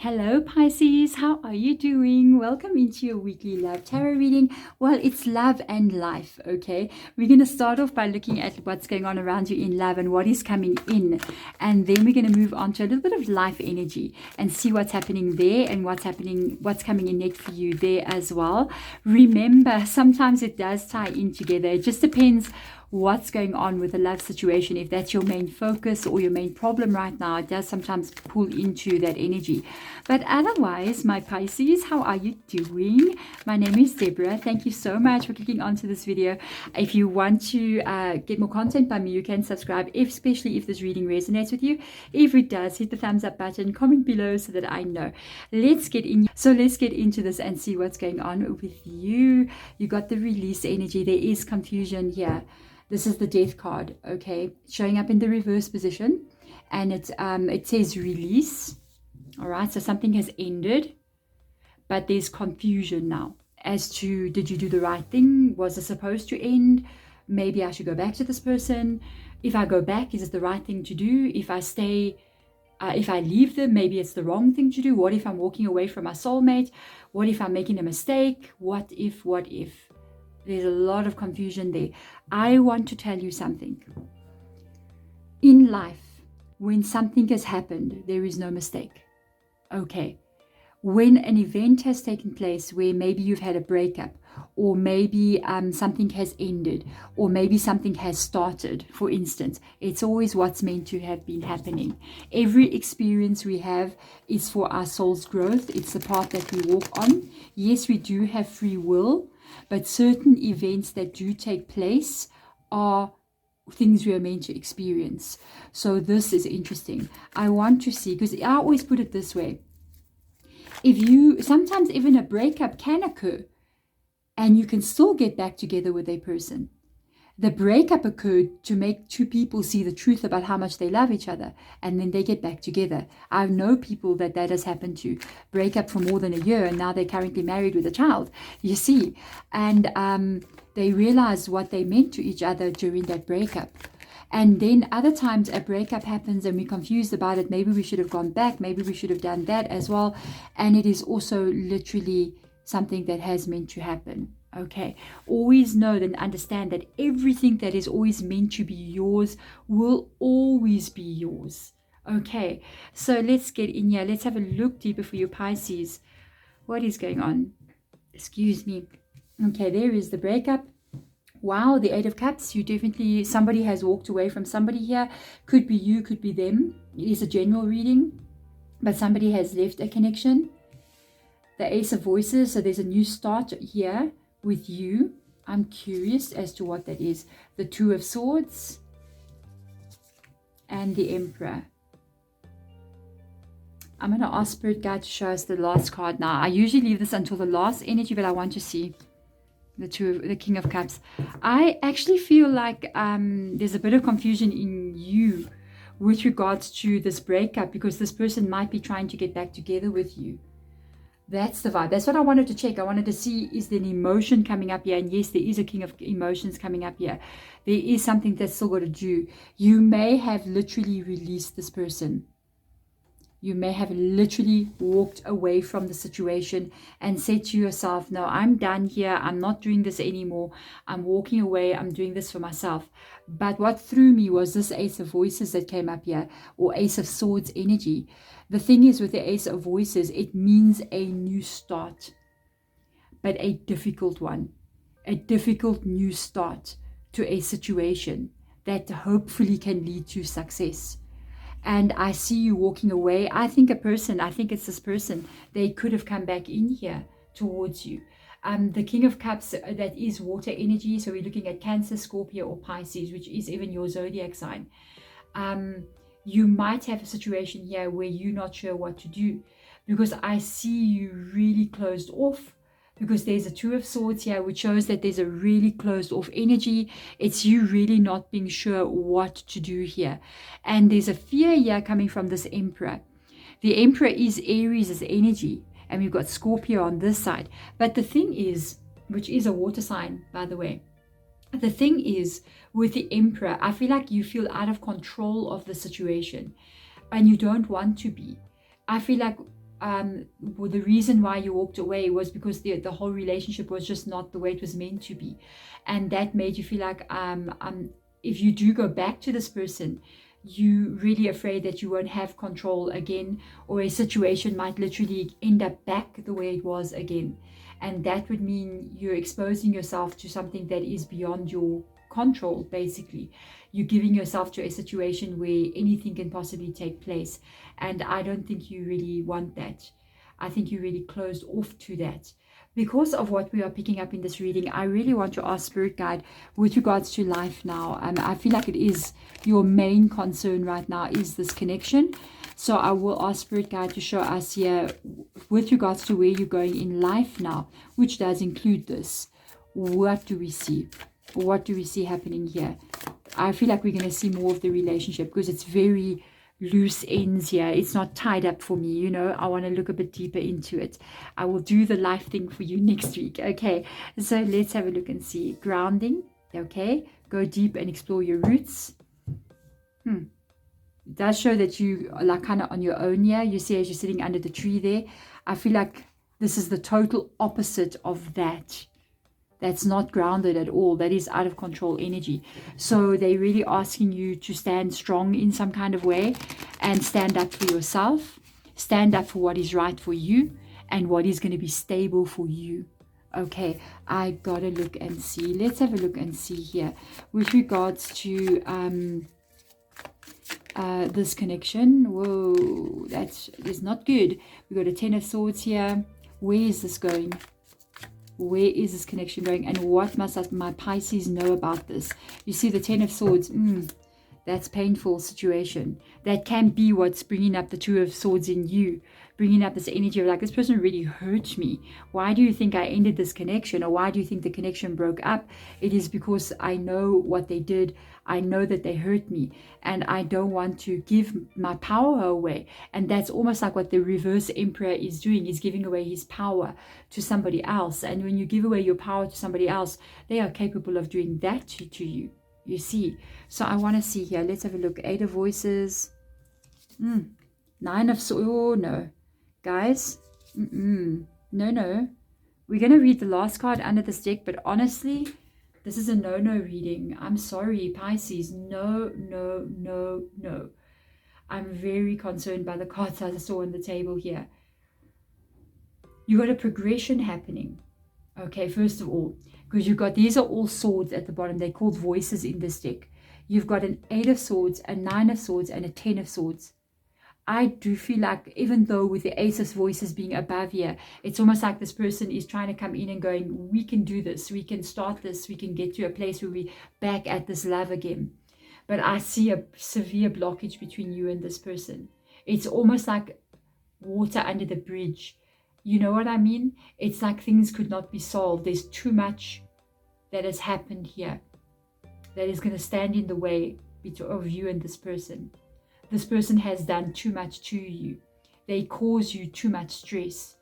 Hello Pisces, how are you doing? Welcome into your weekly love tarot reading. Well, it's love and life, okay? We're going to start off by looking at what's going on around you in love and what is coming in. And then we're going to move on to a little bit of life energy and see what's happening there and what's coming in next for you there as well. Remember, sometimes it does tie in together. It just depends what's going on with the love situation. If that's your main focus or your main problem right now, it does sometimes pull into that energy. But otherwise, my Pisces, how are you doing? My name is Deborah. Thank you so much for clicking onto this video. If you want to get more content by me, you can subscribe, especially if this reading resonates with you. If it does, hit the thumbs up button, comment below so that I know. Let's get into this and see what's going on with you. You got the release energy. There is confusion here. This is the death card, okay? Showing up in the reverse position. And it says release. All right, so something has ended. But there's confusion now as to, did you do the right thing? Was it supposed to end? Maybe I should go back to this person. If I go back, is it the right thing to do? If I stay, if I leave them, maybe it's the wrong thing to do. What if I'm walking away from my soulmate? What if I'm making a mistake? What if? There's a lot of confusion there. I want to tell you something. In life, when something has happened, there is no mistake. Okay. When an event has taken place where maybe you've had a breakup, or maybe something has ended, or maybe something has started, for instance, it's always what's meant to have been happening. Every experience we have is for our soul's growth. It's the path that we walk on. Yes, we do have free will, but certain events that do take place are things we are meant to experience. So this is interesting. I want to see, because I always put it this way. Sometimes even a breakup can occur and you can still get back together with a person. The breakup occurred to make two people see the truth about how much they love each other, and then they get back together. I know people that has happened to, break up for more than a year, and now they're currently married with a child, you see. And they realized what they meant to each other during that breakup. And then other times a breakup happens and we're confused about it. Maybe we should have gone back. Maybe we should have done that as well. And it is also literally something that has meant to happen. Okay, always know and understand that everything that is always meant to be yours will always be yours. Okay, so let's get in here. Let's have a look deeper for you, Pisces. What is going on? Excuse me. Okay, there is the breakup. Wow, the Eight of Cups. Somebody has walked away from somebody here. Could be you, could be them. It is a general reading, but somebody has left a connection. The Ace of Voices. So there's a new start here with you. I'm curious as to what that is. The Two of Swords and the Emperor. I'm going to ask Spirit Guide to show us the last card now. I usually leave this until the last energy, but I want to see the King of Cups. I actually feel like there's a bit of confusion in you with regards to this breakup, because this person might be trying to get back together with you. That's the vibe. That's what I wanted to check. I wanted to see, is there an emotion coming up here? And yes, there is a King of Emotions coming up here. There is something that's still got to do. You may have literally released this person. You may have literally walked away from the situation and said to yourself, no, I'm done here. I'm not doing this anymore. I'm walking away. I'm doing this for myself. But what threw me was this Ace of Voices that came up here, or Ace of Swords energy. The thing is, with the Ace of Voices, it means a new start, but a difficult one. A difficult new start to a situation that hopefully can lead to success. And I see you walking away. I think it's this person. They could have come back in here towards you. The King of Cups, that is water energy. So we're looking at Cancer, Scorpio, or Pisces, which is even your zodiac sign. You might have a situation here where you're not sure what to do, because I see you really closed off, because there's a Two of Swords here, which shows that there's a really closed off energy. It's you really not being sure what to do here. And there's a fear here coming from this Emperor. The Emperor is Aries' energy, and we've got Scorpio on this side. But the thing is, which is a water sign, by the way, the thing is, with the Emperor, I feel like you feel out of control of the situation and you don't want to be. I feel like well, the reason why you walked away was because the whole relationship was just not the way it was meant to be. And that made you feel like if you do go back to this person, you really afraid that you won't have control again, or a situation might literally end up back the way it was again. And that would mean you're exposing yourself to something that is beyond your control. Basically, you're giving yourself to a situation where anything can possibly take place, and I don't think you really want that. I think you're really closed off to that. Because of what we are picking up in this reading, I really want to ask Spirit Guide with regards to life now. I feel like it is your main concern right now, is this connection. So I will ask Spirit Guide to show us here with regards to where you're going in life now, which does include this. What do we see? What do we see happening here? I feel like we're going to see more of the relationship, because it's very loose ends here. It's not tied up for me, you know. I want to look a bit deeper into it. I will do the life thing for you next week. Okay, so let's have a look and see. Grounding. Okay, go deep and explore your roots. It does show that you are like kind of on your own here. You see, as you're sitting under the tree there, I feel like this is the total opposite of that. That's not grounded at all. That is out of control energy. So they're really asking you to stand strong in some kind of way and stand up for yourself. Stand up for what is right for you and what is going to be stable for you. Okay, I gotta look and see. Let's have a look and see here with regards to this connection. Whoa, that is not good. We got a 10 of Swords here. Where is this going? Where is this connection going, and what must my Pisces know about this? You see the 10 of Swords. That's painful situation. That can be what's bringing up the 2 of Swords in you, bringing up this energy of like, this person really hurt me. Why do you think I ended this connection, or why do you think the connection broke up? It is because I know what they did. I know that they hurt me, and I don't want to give my power away. And that's almost like what the reverse Emperor is doing. He's giving away his power to somebody else. And when you give away your power to somebody else, they are capable of doing that to you. You see. So I want to see here. Let's have a look. 8 of Voices. 9 of Swords. Oh, no. Guys. No. We're going to read the last card under this deck. But honestly, this is a no-no reading. I'm sorry, Pisces. No. I'm very concerned by the cards I saw on the table here. You got a progression happening. Okay, first of all, because you've got, these are all swords at the bottom. They're called voices in this deck. You've got an 8 of Swords, a 9 of Swords, and a 10 of Swords. I do feel like, even though with the Ace of Voices being above here, it's almost like this person is trying to come in and going, we can do this, we can start this, we can get to a place where we're back at this love again. But I see a severe blockage between you and this person. It's almost like water under the bridge. You know what I mean? It's like things could not be solved. There's too much that has happened here that is going to stand in the way of you and this person. This person has done too much to you. They cause you too much stress.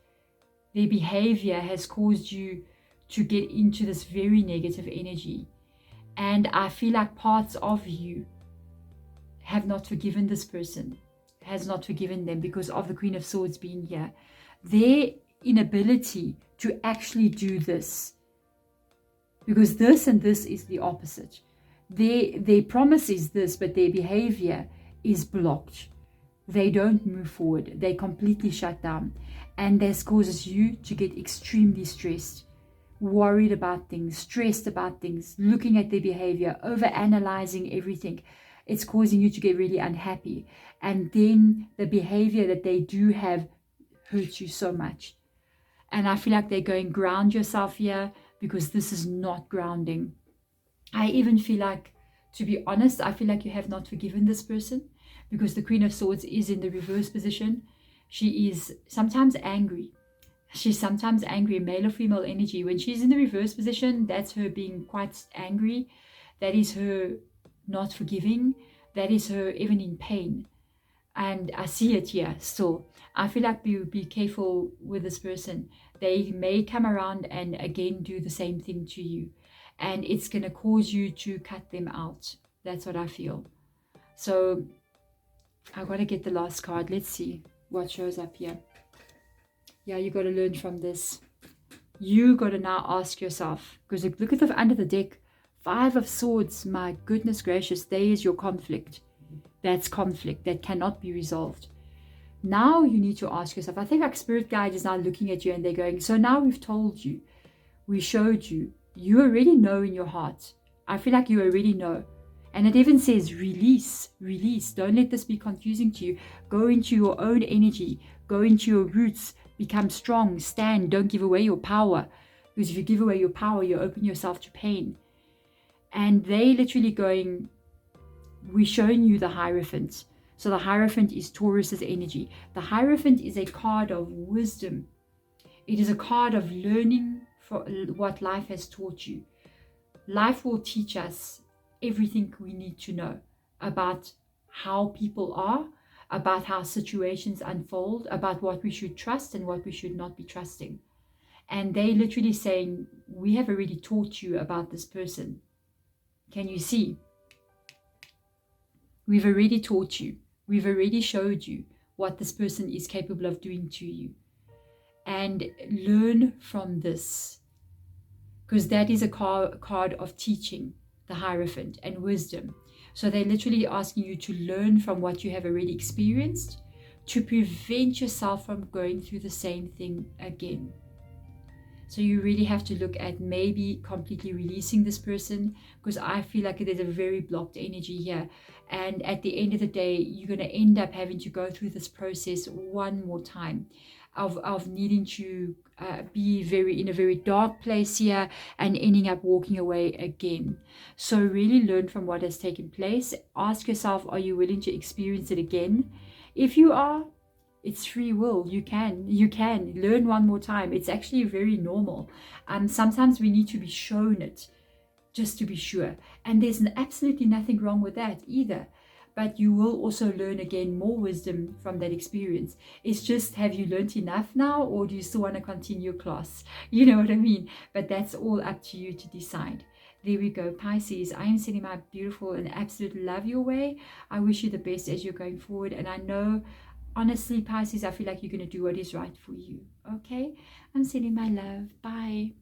Their behavior has caused you to get into this very negative energy. And I feel like parts of you have not forgiven this person, has not forgiven them because of the Queen of Swords being here. Their inability to actually do this, because this and this is the opposite. Their promise is this, but their behavior is blocked. They don't move forward. They completely shut down. And this causes you to get extremely stressed, worried about things, stressed about things, looking at their behavior, over-analyzing everything. It's causing you to get really unhappy. And then the behavior that they do have hurts you so much. And I feel like they're going, ground yourself here, because this is not grounding. I even feel like, to be honest, I feel like you have not forgiven this person, because the Queen of Swords is in the reverse position. She is sometimes angry. She's sometimes angry, male or female energy. When she's in the reverse position, that's her being quite angry. That is her not forgiving. That is her even in pain. And I see it here still. I feel like be careful with this person. They may come around and again do the same thing to you. And it's going to cause you to cut them out. That's what I feel. So I got to get the last card. Let's see what shows up here. Yeah, you got to learn from this. You got to now ask yourself, because look at the under the deck. 5 of Swords, my goodness gracious, there is your conflict. That's conflict that cannot be resolved. Now you need to ask yourself, I think like spirit guide is now looking at you and they're going, so now we've told you, we showed you, you already know in your heart. I feel like you already know. And it even says release, release. Don't let this be confusing to you. Go into your own energy, go into your roots, become strong, stand, don't give away your power. Because if you give away your power, you open yourself to pain. And they literally going, we're showing you the Hierophant. So the Hierophant is Taurus's energy. The Hierophant is a card of wisdom. It is a card of learning for what life has taught you. Life will teach us everything we need to know about how people are, about how situations unfold, about what we should trust and what we should not be trusting. And they literally saying, we have already taught you about this person. Can you see? We've already taught you. We've already showed you what this person is capable of doing to you. And learn from this. Because that is a card of teaching, the Hierophant, and wisdom. So they're literally asking you to learn from what you have already experienced to prevent yourself from going through the same thing again. So you really have to look at maybe completely releasing this person, because I feel like there's a very blocked energy here. And at the end of the day, you're going to end up having to go through this process one more time of needing to be in a very dark place here and ending up walking away again. So really learn from what has taken place. Ask yourself, are you willing to experience it again? If you are, it's free will. You can learn one more time. It's actually very normal. Sometimes we need to be shown it just to be sure, and there's absolutely nothing wrong with that either. But you will also learn again more wisdom from that experience. It's just, have you learned enough now, or do you still want to continue class? You know what I mean? But that's all up to you to decide. There we go, Pisces. I am sending my beautiful and absolute love your way. I wish you the best as you're going forward, and I know, honestly, Pisces, I feel like you're going to do what is right for you. Okay? I'm sending my love. Bye.